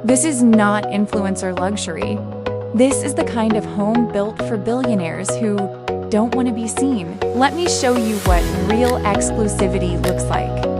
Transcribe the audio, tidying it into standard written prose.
This is not influencer luxury. This is the kind of home built for billionaires who don't want to be seen. Let me show you what real exclusivity looks like.